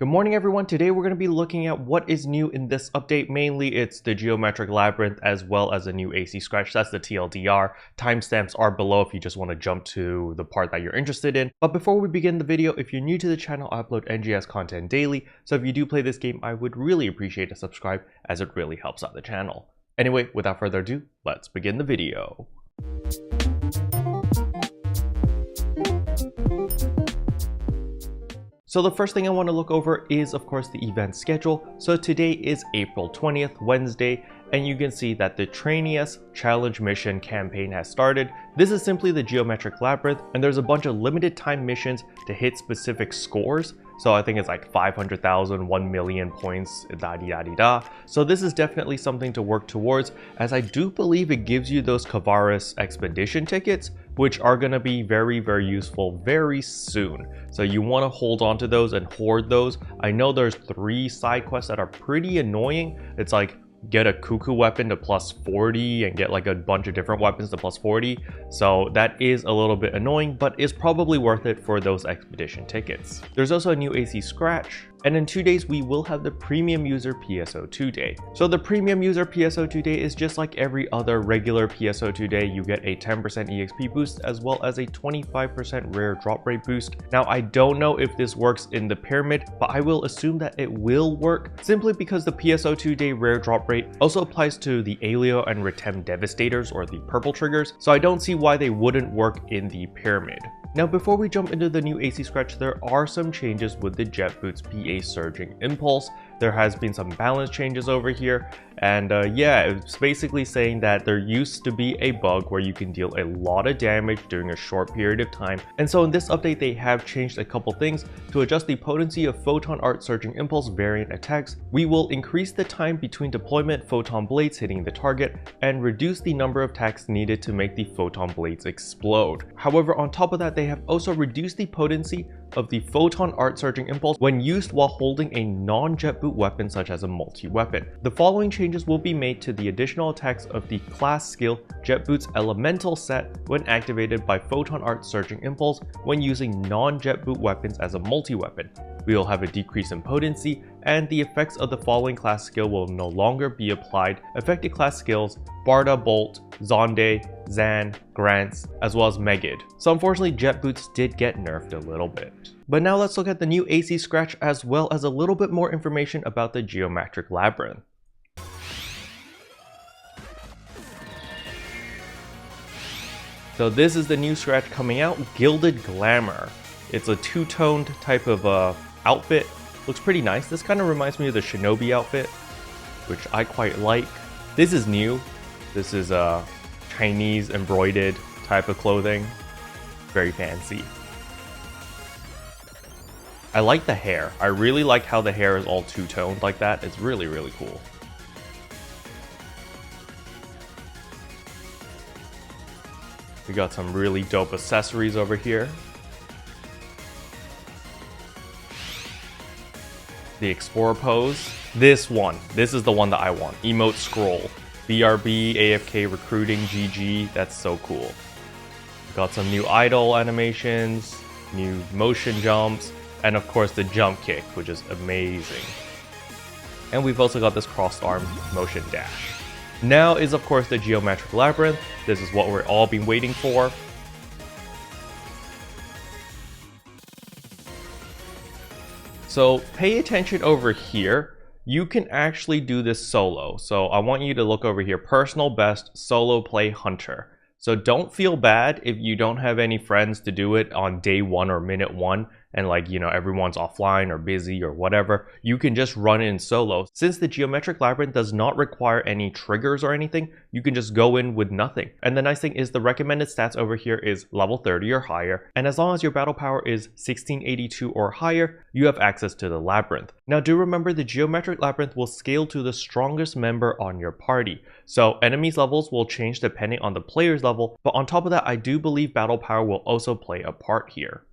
Good morning everyone. Today we're going to be looking at what is new in this update. Mainly it's the Geometric Labyrinth as well as a new AC scratch. That's the TLDR. Timestamps are below if you just want to jump to the part that you're interested in. But before we begin the video, if you're new to the channel, I upload NGS content daily. So if you do play this game, I would really appreciate a subscribe as it really helps out the channel. Anyway, without further ado, let's begin the video. So the first thing I want to look over is of course the event schedule. So today is April 20th, Wednesday, and you can see that the Trainius Challenge Mission campaign has started. This is simply the Geometric Labyrinth, and there's a bunch of limited time missions to hit specific scores. So I think it's like 500,000, 1 million points, da-di-da-di-da. So this is definitely something to work towards, as I do believe it gives you those Kavaris expedition tickets, which are going to be very, very useful very soon. So you want to hold on to those and hoard those. I know there's 3 side quests that are pretty annoying. It's like get a cuckoo weapon to plus 40 and get like a bunch of different weapons to plus 40. So that is a little bit annoying, but is probably worth it for those expedition tickets. There's also a new AC scratch. And in 2 days, we will have the Premium User PSO2 Day. So the Premium User PSO2 Day is just like every other regular PSO2 Day. You get a 10% EXP boost as well as a 25% rare drop rate boost. Now, I don't know if this works in the pyramid, but I will assume that it will work simply because the PSO2 Day rare drop rate also applies to the Alio and Retem Devastators, or the purple triggers. So I don't see why they wouldn't work in the pyramid. Now, before we jump into the new AC scratch, there are some changes with the Jetboots PA Surging Impulse. There has been some balance changes over here, and yeah, it's basically saying that there used to be a bug where you can deal a lot of damage during a short period of time, and so in this update they have changed a couple things. To adjust the potency of Photon Art Surging Impulse variant attacks, we will increase the time between deployment photon blades hitting the target and reduce the number of attacks needed to make the photon blades explode. However, on top of that, they have also reduced the potency of the Photon Art Surging Impulse when used while holding a non-Jetboot weapon such as a multi-weapon. The following changes will be made to the additional attacks of the class skill Jetboots Elemental set when activated by Photon Art Surging Impulse when using non-Jetboot weapons as a multi-weapon. We will have a decrease in potency, and the effects of the following class skill will no longer be applied. Affected class skills: Barda Bolt, Zonde, Zan, Grants, as well as Megid. So unfortunately, Jetboots did get nerfed a little bit. But now let's look at the new AC scratch as well as a little bit more information about the Geometric Labyrinth. So this is the new scratch coming out, Gilded Glamor. It's a two-toned type of outfit. Looks pretty nice. This kind of reminds me of the Shinobi outfit, which I quite like. This is new. This is a Chinese embroidered type of clothing. Very fancy. I like the hair. I really like how the hair is all two-toned like that. It's really, really cool. We got some really dope accessories over here. The Explorer pose. This is the one that I want. Emote scroll. BRB, AFK recruiting, GG. That's so cool. Got some new idle animations, new motion jumps, and of course the jump kick, which is amazing. And we've also got this crossed arm motion dash. Now is of course the Geometric Labyrinth. This is what we're all been waiting for. So pay attention over here. You can actually do this solo. So I want you to look over here, personal best solo play hunter. So don't feel bad if you don't have any friends to do it on day 1 or minute 1 and like, you know, everyone's offline or busy or whatever. You can just run in solo. Since the Geometric Labyrinth does not require any triggers or anything, you can just go in with nothing. And the nice thing is the recommended stats over here is level 30 or higher. And as long as your battle power is 1682 or higher, you have access to the Labyrinth. Now do remember the Geometric Labyrinth will scale to the strongest member on your party. So enemies levels will change depending on the player's level, but on top of that, I do believe battle power will also play a part here.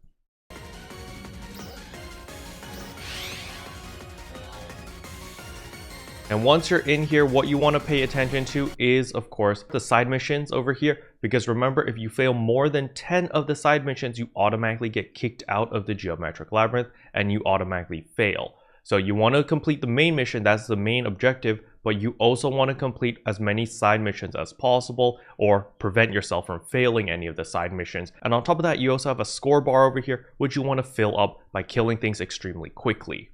And once you're in here, what you want to pay attention to is, of course, the side missions over here. Because remember, if you fail more than 10 of the side missions, you automatically get kicked out of the Geometric Labyrinth and you automatically fail. So you want to complete the main mission, that's the main objective, but you also want to complete as many side missions as possible or prevent yourself from failing any of the side missions. And on top of that, you also have a score bar over here, which you want to fill up by killing things extremely quickly.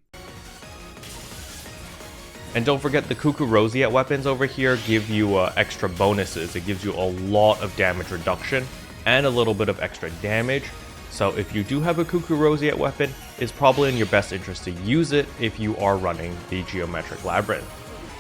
And don't forget the Cuckoo Roseate weapons over here give you extra bonuses. It gives you a lot of damage reduction and a little bit of extra damage. So if you do have a Cuckoo Roseate weapon, it's probably in your best interest to use it if you are running the Geometric Labyrinth.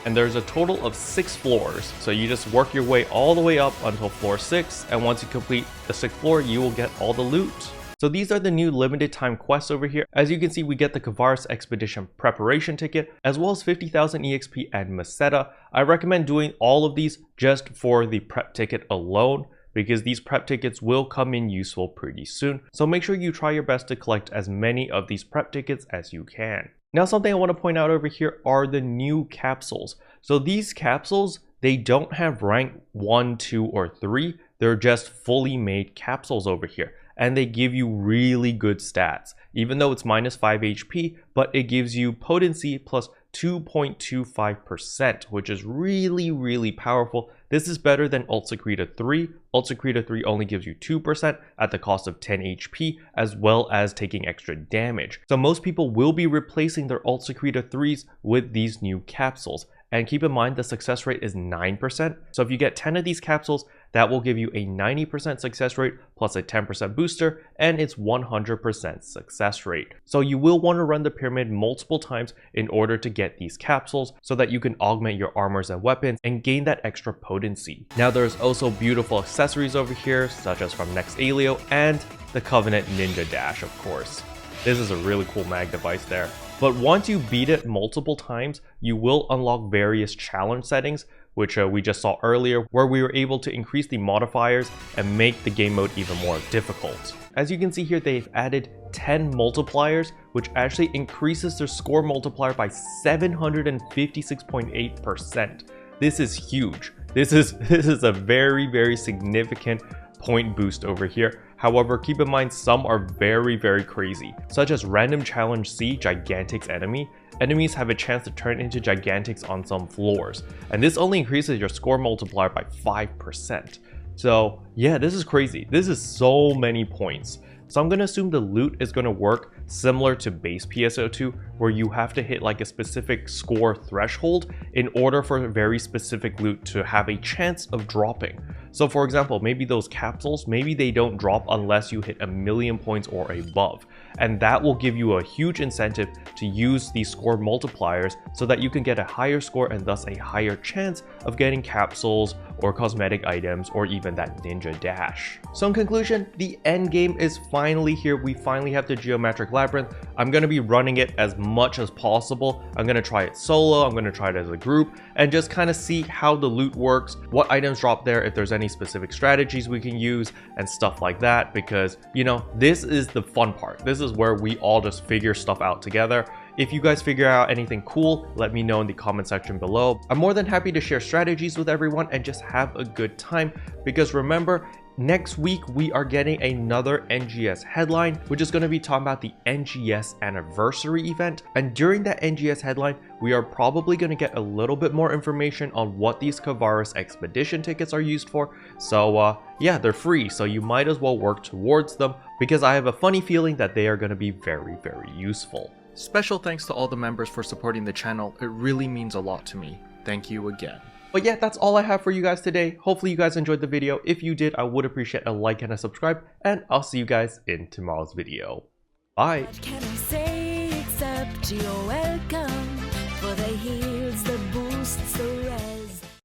And there's a total of 6 floors, so you just work your way all the way up until floor 6, and once you complete the 6th floor, you will get all the loot. So these are the new limited time quests over here. As you can see, we get the Kavaris Expedition Preparation Ticket, as well as 50,000 EXP and Meseta. I recommend doing all of these just for the prep ticket alone, because these prep tickets will come in useful pretty soon. So make sure you try your best to collect as many of these prep tickets as you can. Now, something I want to point out over here are the new capsules. So these capsules, they don't have rank 1, 2, or 3. They're just fully made capsules over here. And they give you really good stats, even though it's -5 HP, but it gives you potency plus 2.25%, which is really powerful. This is better than Ult Secreta 3. Ult Secreta 3 only gives you 2% at the cost of 10 HP, as well as taking extra damage. So most people will be replacing their Ult Secreta 3s with these new capsules. And keep in mind the success rate is 9%. So if you get 10 of these capsules, that will give you a 90% success rate plus a 10% booster, and it's 100% success rate. So you will want to run the pyramid multiple times in order to get these capsules so that you can augment your armors and weapons and gain that extra potency. Now there's also beautiful accessories over here, such as from Next Alio and the Covenant Ninja Dash, of course. This is a really cool mag device there. But once you beat it multiple times, you will unlock various challenge settings, which we just saw earlier, where we were able to increase the modifiers and make the game mode even more difficult. As you can see here, they've added 10 multipliers, which actually increases their score multiplier by 756.8%. This is huge. This is a very significant point boost over here. However, keep in mind some are very crazy, such as Random Challenge C Gigantics enemy. Enemies have a chance to turn into Gigantics on some floors, and this only increases your score multiplier by 5%. So yeah, this is crazy. This is so many points. So I'm going to assume the loot is going to work similar to base PSO2, where you have to hit like a specific score threshold in order for a very specific loot to have a chance of dropping. So for example, maybe those capsules, maybe they don't drop unless you hit 1,000,000 points or above. And that will give you a huge incentive to use these score multipliers so that you can get a higher score and thus a higher chance of getting capsules or cosmetic items or even that ninja dash. So in conclusion, the end game is finally here. We finally have the Geometric Labyrinth. I'm going to be running it as much as possible. I'm going to try it solo, I'm going to try it as a group, and just kind of see how the loot works, what items drop there, if there's any specific strategies we can use and stuff like that, because you know, this is the fun part. This is where we all just figure stuff out together. If you guys figure out anything cool, let me know in the comment section below. I'm more than happy to share strategies with everyone and just have a good time, because remember, next week we are getting another NGS headline, which is going to be talking about the NGS anniversary event. And during that NGS headline, we are probably going to get a little bit more information on what these Kavaris expedition tickets are used for. So yeah, they're free, so you might as well work towards them, because I have a funny feeling that they are going to be very useful. Special thanks to all the members for supporting the channel. It really means a lot to me. Thank you again. But yeah, that's all I have for you guys today. Hopefully you guys enjoyed the video. If you did, I would appreciate a like and a subscribe, and I'll see you guys in tomorrow's video. Bye! What can I say except you're welcome for the heals, the boosts, the